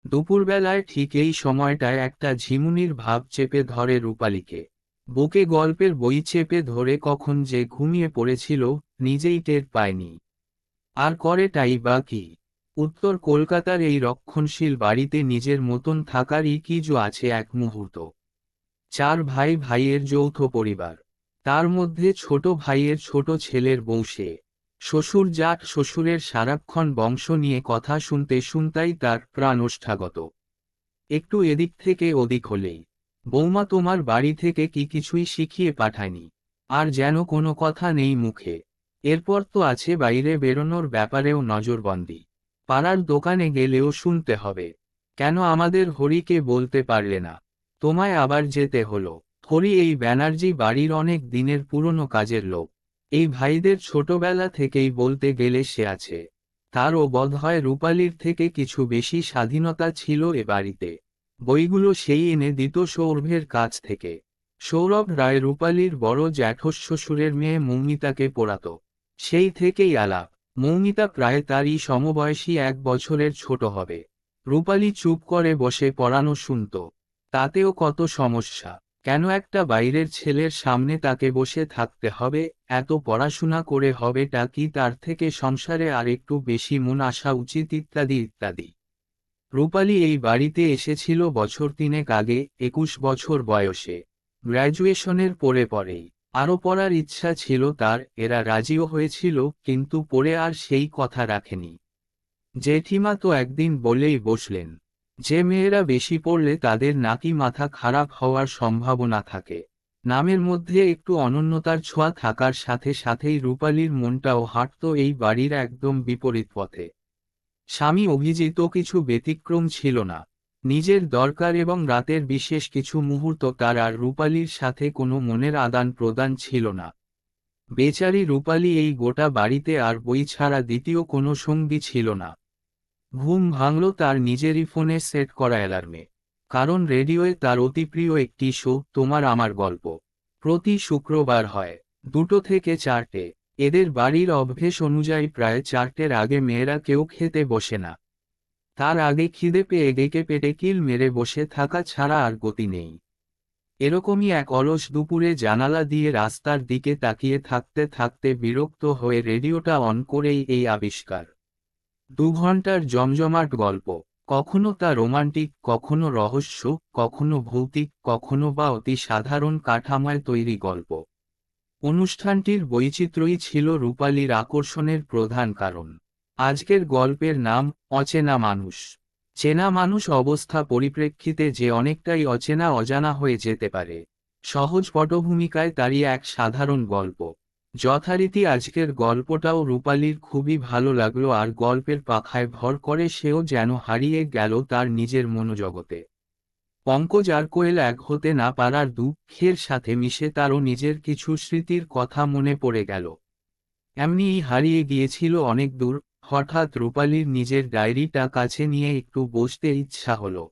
দুপুরবেলায় ঠিক এই সময়টায় একটা ঝিমুনির ভাব চেপে ধরে রূপালীকে। বুকে গল্পের বই চেপে ধরে কখন যে ঘুমিয়ে পড়েছিল নিজেই টের পায়নি। আর করেটাই বা কি? উত্তর কলকাতার এই রক্ষণশীল বাড়িতে নিজের মতন থাকারই কি জো আছে এক মুহূর্ত। চার ভাই ভাইয়ের যৌথ পরিবার, তার মধ্যে ছোট ভাইয়ের ছোট ছেলের বউ সে। শ্বশুর জাট শ্বশুরের সারাক্ষণ বংশ নিয়ে কথা শুনতে শুনতেই তার প্রাণ ওষ্ঠাগত। একটু এদিক থেকে ওদিক হলেই, বৌমা তোমার বাড়ি থেকে কি কিছুই শিখিয়ে পাঠায়নি? আর যেন কোনো কথা নেই মুখে। এরপর তো আছে বাইরে বেরোনোর ব্যাপারেও নজরবন্দি। পাড়ার দোকানে গেলেও শুনতে হবে, কেন আমাদের হরিকে বলতে পারলে না? তোমায় আবার যেতে হলো। হরি এই ব্যানার্জি বাড়ির অনেক দিনের পুরনো কাজের লোক। এই ভাইদের ছোটবেলা থেকেই বলতে গেলে সে আছে। তারও বোধহয় রূপালীর থেকে কিছু বেশি স্বাধীনতা ছিল এ বাড়িতে। বইগুলো সেই এনে দিত সৌরভের কাছ থেকে। সৌরভ রায় রূপালীর বড় জ্যাঠশ্বশুরের মেয়ে মৌমিতাকে পড়াত। সেই থেকেই আলাপ। মৌমিতা প্রায় তারই সমবয়সী 1 বছরের ছোট হবে। রূপালী চুপ করে বসে পড়ানো শুনত। তাতেও কত সমস্যা। কেন একটা বাইরের ছেলের সামনে তাকে বসে থাকতে হবে? এত পড়াশোনা করে হবেটা কি তার থেকে সংসারে আর একটু বেশি মন আসা উচিত ইত্যাদি ইত্যাদি। রূপালী এই বাড়িতে এসেছিল বছর 3 আগে, 21 বছর বয়সে। গ্র্যাজুয়েশনের পরেই আরও পড়ার ইচ্ছা ছিল তার, এরা রাজিও হয়েছিল, কিন্তু পরে আর সেই কথা রাখেনি। জেঠিমা তো একদিন বলেই বসলেন যে মেয়েরা বেশি পড়লে তাদের নাকি মাথা খারাপ হওয়ার সম্ভাবনা থাকে। নামের মধ্যে একটু অনন্যতার ছোঁয়া থাকার সাথে সাথেই রূপালীর মনটাও হাঁটত এই বাড়ির একদম বিপরীত পথে। স্বামী অভিজিৎ কিছু ব্যতিক্রম ছিল না। নিজের দরকার এবং রাতের বিশেষ কিছু মুহূর্ত তার আর রূপালীর সাথে কোনো মনের আদান প্রদান ছিল না। বেচারি রূপালী এই গোটা বাড়িতে আর বই ছাড়া দ্বিতীয় কোনো সঙ্গী ছিল না। ঘুম ভাঙল তার নিজেরই ফোনে সেট করা অ্যালার্মে। কারণ রেডিওয়ে তার অতি প্রিয় একটি শো, তোমার আমার গল্প। প্রতি শুক্রবার হয় 2টো থেকে 4টে। এদের বাড়ির অভ্যেস অনুযায়ী প্রায় 4টের আগে মেয়েরা কেউ খেতে বসে না। তার আগে খিদে পেয়ে ডেকে পেটে কিল মেরে বসে থাকা ছাড়া আর গতি নেই। এরকমই এক অলস দুপুরে জানালা দিয়ে রাস্তার দিকে তাকিয়ে থাকতে থাকতে বিরক্ত হয়ে রেডিওটা অন করেই এই আবিষ্কার। 2 ঘন্টার জমজমাট গল্প। কখনো তা রোমান্টিক, কখনো রহস্য, কখনো ভৌতিক, কখনো বা অতি সাধারণ কাঠামোয় তৈরি গল্প। অনুষ্ঠানটির বৈচিত্র্যই ছিল রূপালীর আকর্ষণের প্রধান কারণ। আজকের গল্পের নাম অচেনা মানুষ। চেনা মানুষ অবস্থা পরিপ্রেক্ষিতে যে অনেকটাই অচেনা অজানা হয়ে যেতে পারে। সহজ পটভূমিকায় তারই এক সাধারণ গল্প। যথারীতি আজকের গল্পটাও রূপালীর খুবই ভালো লাগলো, আর গল্পের পাখায় ভর করে সেও যেন হারিয়ে গেল তার নিজের মনোজগতে। পঙ্কজ আর কোয়েল এক হতে না পারার দুঃখের সাথে মিশে তারও নিজের কিছু স্মৃতির কথা মনে পড়ে গেল। এমনিই হারিয়ে গিয়েছিল অনেক দূর। হঠাৎ রূপালীর নিজের ডায়েরিটা কাছে নিয়ে একটু বসতে ইচ্ছা হলো।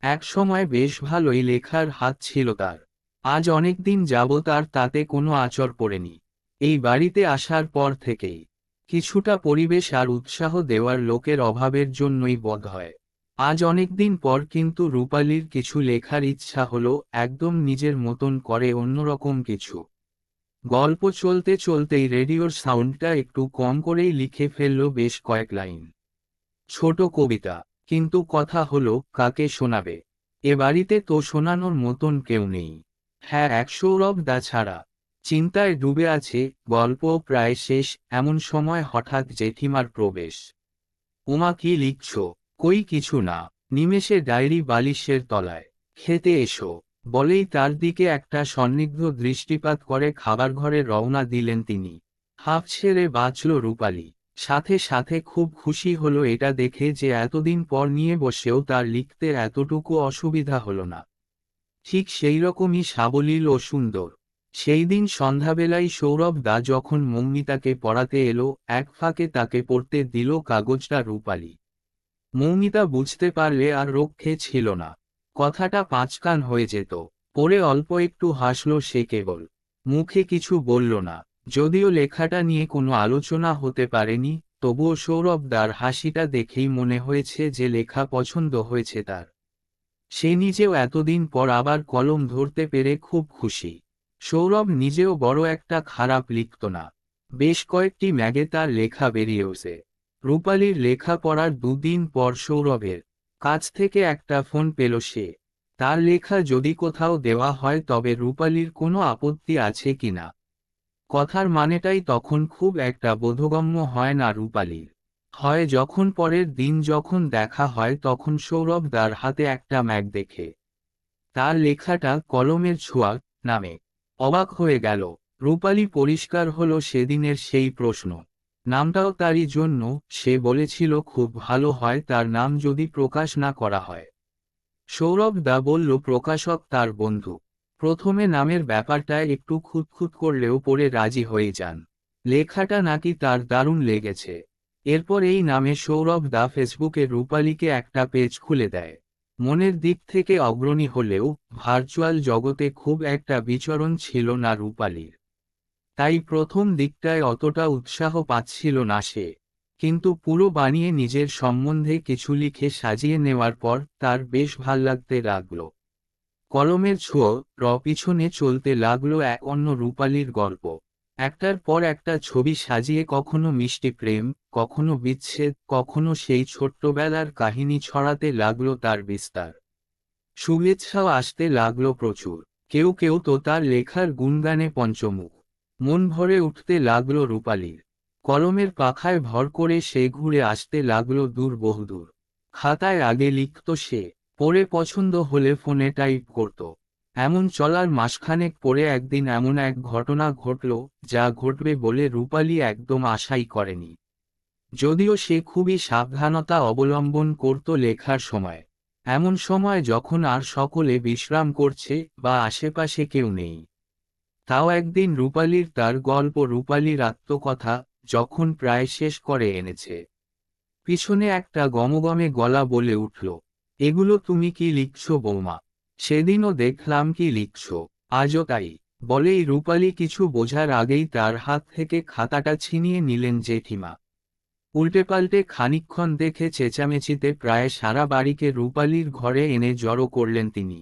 এক সময় বেশ ভালোই লেখার হাত ছিল তার। আজ অনেক দিন যাবৎ আর তাতে কোনো আঁচড় পড়েনি। এই বাড়িতে আসার পর থেকেই কিছুটা পরিবেশ আর উৎসাহ দেওয়ার লোকের অভাবের জন্যই বোধহয় আজ অনেকদিন পর কিন্তু রূপালীর কিছু লেখার ইচ্ছা হলো, একদম নিজের মতন করে, অন্যরকম কিছু। গল্প চলতে চলতেই রেডিওর সাউন্ডটা একটু কম করেই লিখে ফেলল বেশ কয়েক লাইন। ছোট কবিতা। কিন্তু কথা হলো, কাকে শোনাবে? এ বাড়িতে তো শোনানোর মতন কেউ নেই। হ্যাঁ, এক সৌরভ দা ছাড়া। চিন্তায় ডুবে আছে। গল্প প্রায় শেষ এমন সময় হঠাৎ জেঠিমার প্রবেশ। উমা, কি লিখছ? কই কিছু না। নিমেষে ডায়েরি বালিশের তলায়। খেতে এসো বলেই তার দিকে একটা সন্নিগ্ধ দৃষ্টিপাত করে খাবার ঘরে রওনা দিলেন তিনি। হাঁফ ছেড়ে বাঁচল রূপালী। সাথে সাথে খুব খুশি হলো এটা দেখে যে এতদিন পর নিয়ে বসেও তার লিখতে এতটুকু অসুবিধা হলো না। ঠিক সেই রকমই সাবলীল ও সুন্দর। সেই দিন সন্ধ্যাবেলায় সৌরভ দা যখন মৌমিতাকে পড়াতে এলো, এক ফাঁকে তাকে পড়তে দিল কাগজটা রূপালী। মৌমিতা বুঝতে পারলে আর রক্ষে ছিল না। কথাটা পাঁচকান হয়ে যেত। পরে অল্প একটু হাসল সে কেবল। মুখে কিছু বলল না। যদিও লেখাটা নিয়ে কোনো আলোচনা হতে পারেনি, তবুও সৌরভদার হাসিটা দেখেই মনে হয়েছে যে লেখা পছন্দ হয়েছে তার। সে নিজেও এতদিন পর আবার কলম ধরতে পেরে খুব খুশি। সৌরভ নিজেও বড় একটা খারাপ লিখত না। বেশ কয়েকটি ম্যাগে তার লেখা বেরিয়েছে। রূপালীর লেখা পড়ার দুদিন পর সৌরভের কাছ থেকে একটা ফোন পেল সে। তার লেখা যদি কোথাও দেওয়া হয় তবে রূপালীর কোনো আপত্তি আছে কিনা। কথার মানেটাই তখন খুব একটা বোধগম্য হয় না রূপালীর। হয় যখন পরের দিন যখন দেখা হয় তখন সৌরভদার হাতে একটা ম্যাগ দেখে তার লেখাটা কলমের ছোঁয়া নামে অবাক হয়ে গেল। রূপালী পরিষ্কার হলো সেদিনের সেই প্রশ্ন। নামটাও তারই জন্য। সে বলেছিল খুব ভালো হয় তার নাম যদি প্রকাশ না করা হয়। সৌরভদা বলল প্রকাশক তার বন্ধু। প্রথমে নামের ব্যাপারটায় একটু খুঁতখুত করলেও পরে রাজি হয়ে যান। লেখাটা নাকি তার দারুণ লেগেছে। এরপর এই নামে সৌরভদা ফেসবুকে রূপালীকে একটা পেজ খুলে দেয়। মনের দিক থেকে অগ্রণী হলেও ভার্চুয়াল জগতে খুব একটা বিচরণ ছিল না রূপালীর। তাই প্রথম দিকটায় অতটা উৎসাহ পাচ্ছিল না সে। কিন্তু পুরো বানিয়ে নিজের সম্বন্ধে কিছু লিখে সাজিয়ে নেওয়ার পর তার বেশ ভাল লাগতে লাগল। কলমের ছোঁয়া পিছনে চলতে লাগলো এক অন্য রূপালীর গল্প। একটার পর একটা ছবি সাজিয়ে কখনো মিষ্টি প্রেম, কখনো বিচ্ছেদ, কখনো সেই ছোট্টবেলার কাহিনী ছড়াতে লাগলো তার বিস্তার। শুভেচ্ছাও আসতে লাগলো প্রচুর। কেউ কেউ তো তার লেখার গুণগানে পঞ্চমুখ। মন ভরে উঠতে লাগলো রূপালীর। কলমের পাখায় ভর করে সে ঘুরে আসতে লাগলো দূর বহুদূর। খাতায় আগে লিখত সে, পরে পছন্দ হলে ফোনে টাইপ করত। এমন চলার মাসখানেক পরে একদিন এমন এক ঘটনা ঘটল যা ঘটবে বলে রূপালী একদম আশাই করেনি। যদিও সে খুবই সাবধানতা অবলম্বন করত লেখার সময়। এমন সময় যখন আর সকলে বিশ্রাম করছে বা আশেপাশে কেউ নেই। তাও একদিন রূপালীর তার গল্প রূপালীর আত্মকথা যখন প্রায় শেষ করে এনেছে, পিছনে একটা গমগমে গলা বলে উঠল, এগুলো তুমি কি লিখছ বৌমা? সেদিনও দেখলাম কি লিখছ। আজও তাই। বলেই রূপালী কিছু বোঝার আগেই তার হাত থেকে খাতাটা ছিনিয়ে নিলেন জেঠিমা। উল্টেপাল্টে খানিকক্ষণ দেখে চেঁচামেচিতে প্রায় সারা বাড়িকে রূপালীর ঘরে এনে জড়ো করলেন তিনি।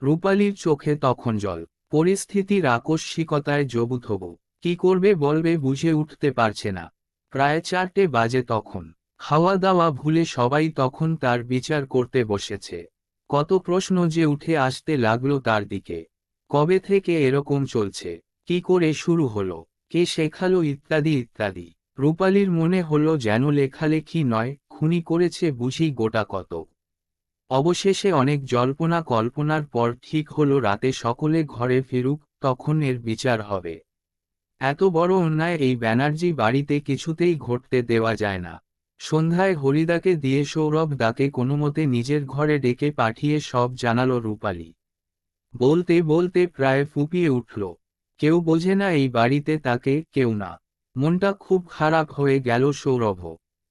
রূপালীর চোখে তখন জল। পরিস্থিতির আকস্মিকতায় জবুথবু কি করবে বলবে বুঝে উঠতে পারছে না। প্রায় 4টে বাজে তখন। খাওয়া দাওয়া ভুলে সবাই তখন তার বিচার করতে বসেছে। কত প্রশ্ন যে উঠে আসতে লাগলো তার দিকে। কবে থেকে এরকম চলছে, কি করে শুরু হলো, কে শেখালো ইত্যাদি ইত্যাদি। রূপালীর মনে হলো যেন লেখালেখি নয়, খুনি করেছে বুঝি গোটা কত। অবশেষে অনেক জল্পনা কল্পনার পর ঠিক হলো রাতে সকলে ঘরে ফিরুক, তখন এর বিচার হবে। এত বড় অন্যায় এই ব্যানার্জি বাড়িতে কিছুতেই ঘটতে দেওয়া যায় না। সন্ধ্যায় হরিদাকে দিয়ে সৌরভদাকে কোনোমতে নিজের ঘরে ডেকে পাঠিয়ে সব জানালো রূপালী। বলতে বলতে প্রায় ফুঁপিয়ে উঠল। কেউ বোঝে না এই বাড়িতে তাকে, কেউ না। মনটা খুব খারাপ হয়ে গেল সৌরভ।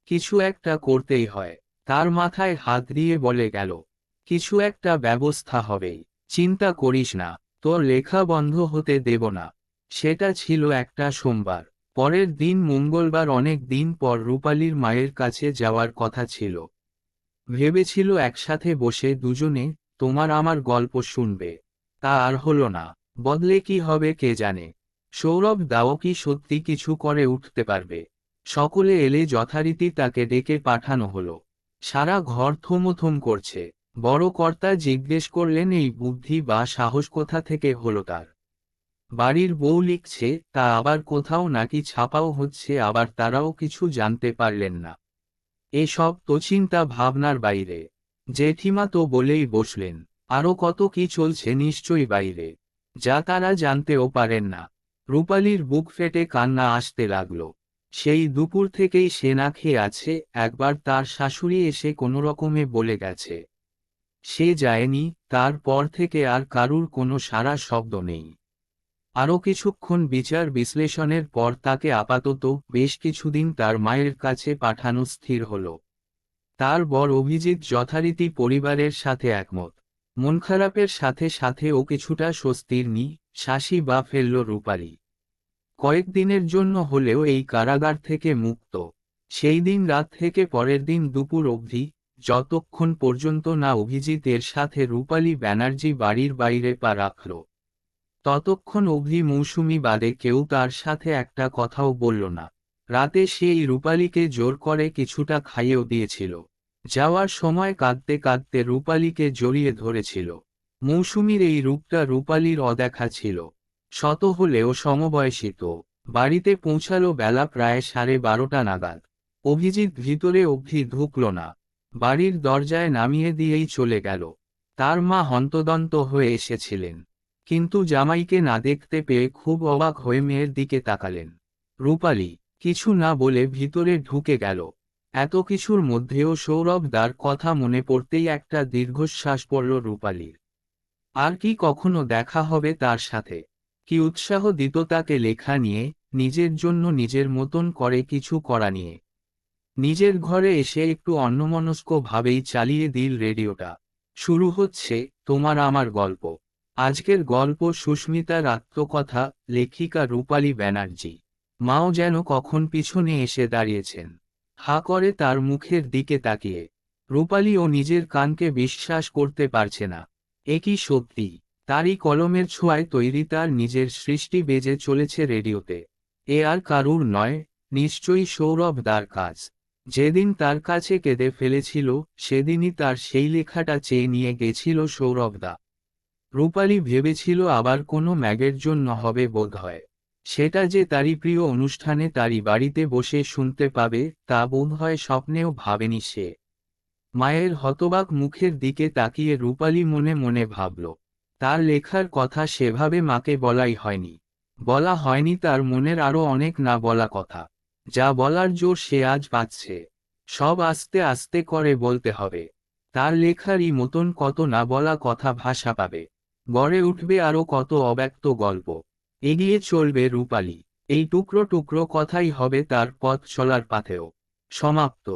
কিছু একটা করতেই হয়। তার মাথায় হাত দিয়ে বলে গেল, কিছু একটা ব্যবস্থা হবেই। চিন্তা করিস না, তোর লেখা বন্ধ হতে দেব না। সেটা ছিল একটা সোমবার। পরের দিন মঙ্গলবার, অনেক দিন পর রূপালীর মায়ের কাছে যাওয়ার কথা ছিল। ভেবেছিল একসাথে বসে দুজনে তোমার আমার গল্প শুনবে। তা আর হলো না। বদলে কি হবে কে জানে। সৌরভ দাও কি সত্যি কিছু করে উঠতে পারবে। সকলে এলে যথারীতি তাকে ডেকে পাঠানো হলো। সারা ঘর থমথম করছে। বড় কর্তা জিজ্ঞেস করলেন এই বুদ্ধি বা সাহস কোথা থেকে হলো তার। বাড়ির বউ লিখছে, তা আবার কোথাও নাকি ছাপাও হচ্ছে, আবার তারাও কিছু জানতে পারলেন না। এসব তো চিন্তা ভাবনার বাইরে। জেঠিমা তো বলেই বসলেন, আরও কত কি চলছে নিশ্চয়ই বাইরে, যা তারা জানতেও পারেন না। রূপালীর বুক ফেটে কান্না আসতে লাগলো। সেই দুপুর থেকেই সে না খেয়ে আছে। একবার তার শাশুড়ি এসে কোনোরকমে বলে গেছে সে যায়নি, তারপর থেকে আর কারুর কোনো সাড়া শব্দ নেই। আরও কিছুক্ষণ বিচার বিশ্লেষণের পর তাকে আপাতত বেশ কিছুদিন তার মায়ের কাছে পাঠানো স্থির হল। তার বর অভিজিৎ যথারীতি পরিবারের সাথে একমত। মন খারাপের সাথে সাথেও কিছুটা স্বস্তির শ্বাসই বা ফেলল রূপালী। কয়েকদিনের জন্য হলেও এই কারাগার থেকে মুক্ত। সেই দিন রাত থেকে পরের দিন দুপুর অবধি, যতক্ষণ পর্যন্ত না অভিজিতের সাথে রূপালী ব্যানার্জি বাড়ির বাইরে পা রাখল, ততক্ষণ অবধি মৌসুমী বাদে কেউ তার সাথে একটা কথাও বলল না। রাতে সেই রূপালীকে জোর করে কিছুটা খাইয়েও দিয়েছিল। যাওয়ার সময় কাঁদতে কাঁদতে রূপালীকে জড়িয়ে ধরেছিল। মৌসুমীর এই রূপটা রূপালীর অদেখা ছিল। শত হলেও সমবয়সী তো। বাড়িতে পৌঁছালো বেলা প্রায় 12:30 নাগাদ। অভিজিৎ ভিতরে অবধি ঢুকল না, বাড়ির দরজায় নামিয়ে দিয়েই চলে গেল। তার মা হন্তদন্ত হয়ে এসেছিলেন, কিন্তু জামাইকে না দেখতে পেয়ে খুব অবাক হয়ে মেয়ের দিকে তাকালেন। রূপালী কিছু না বলে ভিতরে ঢুকে গেল। এত কিছুর মধ্যেও সৌরভদার কথা মনে পড়তেই একটা দীর্ঘশ্বাস পড়ল রূপালীর। আর কি কখনো দেখা হবে তার সাথে? কি উৎসাহ দিত তাকে লেখা নিয়ে, নিজের জন্য নিজের মতন করে কিছু করা নিয়ে। নিজের ঘরে এসে একটু অন্যমনস্ক ভাবেই চালিয়ে দিল রেডিওটা। শুরু হচ্ছে তোমার আমার গল্প। আজকের গল্প সুস্মিতার আত্মকথা, লেখিকা রূপালী ব্যানার্জি। মাও যেন কখন পিছনে এসে দাঁড়িয়েছেন, হা করে তার মুখের দিকে তাকিয়ে। রূপালীও নিজের কানকে বিশ্বাস করতে পারছে না। এ কি সত্যি? তারই কলমের ছোঁয়ায় তৈরি তার নিজের সৃষ্টি বেজে চলেছে রেডিওতে। এ আর কারুর নয়, নিশ্চয়ই সৌরভদার কাজ। যেদিন তার কাছে কেঁদে ফেলেছিল, সেদিনই তার সেই লেখাটা চেয়ে নিয়ে গেছিল সৌরভদা। রূপালী ভেবেছিল আবার কোনো ম্যাগের জন্য হবে বোধহয়। সেটা যে তারই প্রিয় অনুষ্ঠানে তারই বাড়িতে বসে শুনতে পাবে, তা বোধহয় স্বপ্নেও ভাবেনি সে। মায়ের হতবাক মুখের দিকে তাকিয়ে রূপালী মনে মনে ভাবল, তার লেখার কথা সেভাবে মাকে বলাই হয়নি। বলা হয়নি তার মনের আরও অনেক না বলা কথা, যা বলার জোর সে আজ পাচ্ছে। সব আস্তে আস্তে করে বলতে হবে। তার লেখারই মতন কত না বলা কথা ভাষা পাবে। গড়ে উঠবে আরও কত অব্যক্ত গল্প। এগিয়ে চলবে রূপালী। এই টুকরো টুকরো কথাই হবে তার পথ চলার পাথেও। সমাপ্ত।